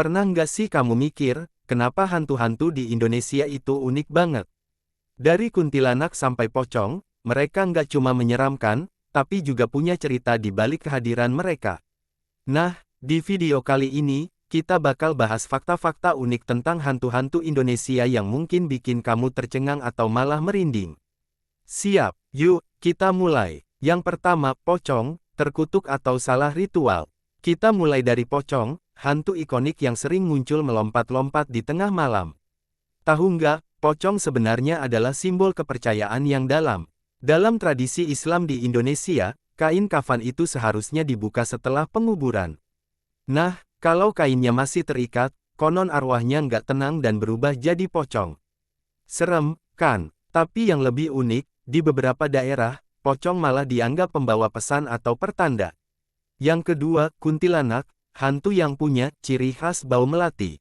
Pernah nggak sih kamu mikir, kenapa hantu-hantu di Indonesia itu unik banget? Dari kuntilanak sampai pocong, mereka nggak cuma menyeramkan, tapi juga punya cerita di balik kehadiran mereka. Nah, di video kali ini, kita bakal bahas fakta-fakta unik tentang hantu-hantu Indonesia yang mungkin bikin kamu tercengang atau malah merinding. Siap, yuk, kita mulai. Yang pertama, pocong, terkutuk atau salah ritual. Kita mulai dari pocong, hantu ikonik yang sering muncul melompat-lompat di tengah malam. Tahu nggak, pocong sebenarnya adalah simbol kepercayaan yang dalam. Dalam tradisi Islam di Indonesia, kain kafan itu seharusnya dibuka setelah penguburan. Nah, kalau kainnya masih terikat, konon arwahnya nggak tenang dan berubah jadi pocong. Serem, kan? Tapi yang lebih unik, di beberapa daerah, pocong malah dianggap pembawa pesan atau pertanda. Yang kedua, kuntilanak, hantu yang punya ciri khas bau melati.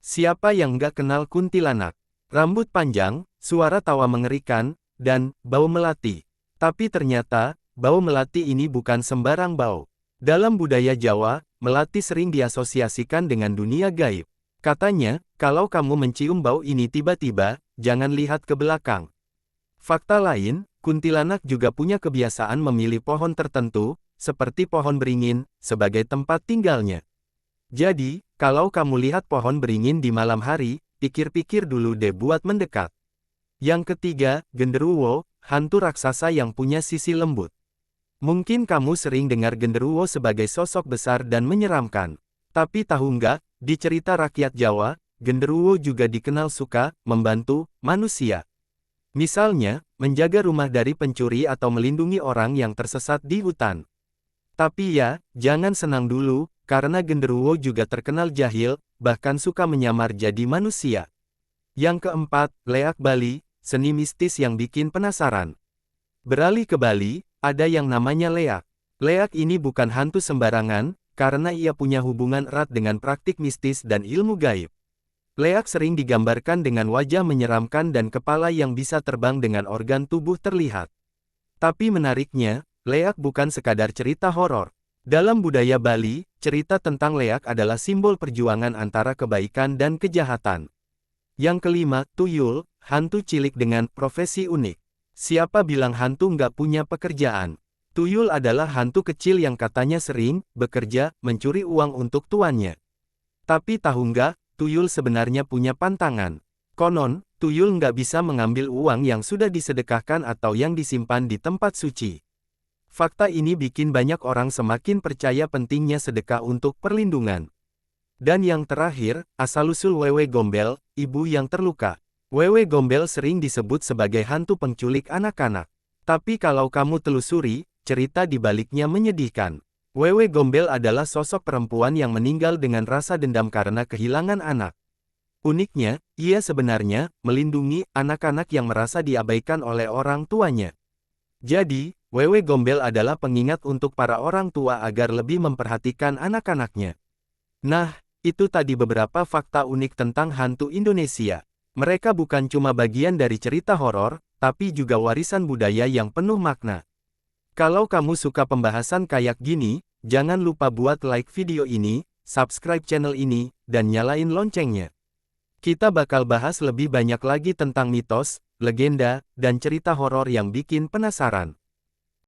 Siapa yang nggak kenal kuntilanak? Rambut panjang, suara tawa mengerikan, dan bau melati. Tapi ternyata, bau melati ini bukan sembarang bau. Dalam budaya Jawa, melati sering diasosiasikan dengan dunia gaib. Katanya, kalau kamu mencium bau ini tiba-tiba, jangan lihat ke belakang. Fakta lain, kuntilanak juga punya kebiasaan memilih pohon tertentu, seperti pohon beringin, sebagai tempat tinggalnya. Jadi, kalau kamu lihat pohon beringin di malam hari, pikir-pikir dulu deh buat mendekat. Yang ketiga, genderuwo, hantu raksasa yang punya sisi lembut. Mungkin kamu sering dengar genderuwo sebagai sosok besar dan menyeramkan. Tapi tahu nggak, di cerita rakyat Jawa, genderuwo juga dikenal suka membantu manusia. Misalnya, menjaga rumah dari pencuri atau melindungi orang yang tersesat di hutan. Tapi ya, jangan senang dulu, karena genderuwo juga terkenal jahil, bahkan suka menyamar jadi manusia. Yang keempat, leak Bali, seni mistis yang bikin penasaran. Beralih ke Bali, ada yang namanya leak. Leak ini bukan hantu sembarangan, karena ia punya hubungan erat dengan praktik mistis dan ilmu gaib. Leak sering digambarkan dengan wajah menyeramkan dan kepala yang bisa terbang dengan organ tubuh terlihat. Tapi menariknya, leak bukan sekadar cerita horor. Dalam budaya Bali, cerita tentang leak adalah simbol perjuangan antara kebaikan dan kejahatan. Yang kelima, tuyul, hantu cilik dengan profesi unik. Siapa bilang hantu nggak punya pekerjaan? Tuyul adalah hantu kecil yang katanya sering bekerja, mencuri uang untuk tuannya. Tapi tahu nggak, tuyul sebenarnya punya pantangan. Konon, tuyul nggak bisa mengambil uang yang sudah disedekahkan atau yang disimpan di tempat suci. Fakta ini bikin banyak orang semakin percaya pentingnya sedekah untuk perlindungan. Dan yang terakhir, asal-usul Wewe Gombel, ibu yang terluka. Wewe Gombel sering disebut sebagai hantu penculik anak-anak. Tapi kalau kamu telusuri, cerita di baliknya menyedihkan. Wewe Gombel adalah sosok perempuan yang meninggal dengan rasa dendam karena kehilangan anak. Uniknya, ia sebenarnya melindungi anak-anak yang merasa diabaikan oleh orang tuanya. Jadi, Wewe Gombel adalah pengingat untuk para orang tua agar lebih memperhatikan anak-anaknya. Nah, itu tadi beberapa fakta unik tentang hantu Indonesia. Mereka bukan cuma bagian dari cerita horor, tapi juga warisan budaya yang penuh makna. Kalau kamu suka pembahasan kayak gini, jangan lupa buat like video ini, subscribe channel ini, dan nyalain loncengnya. Kita bakal bahas lebih banyak lagi tentang mitos, legenda, dan cerita horor yang bikin penasaran.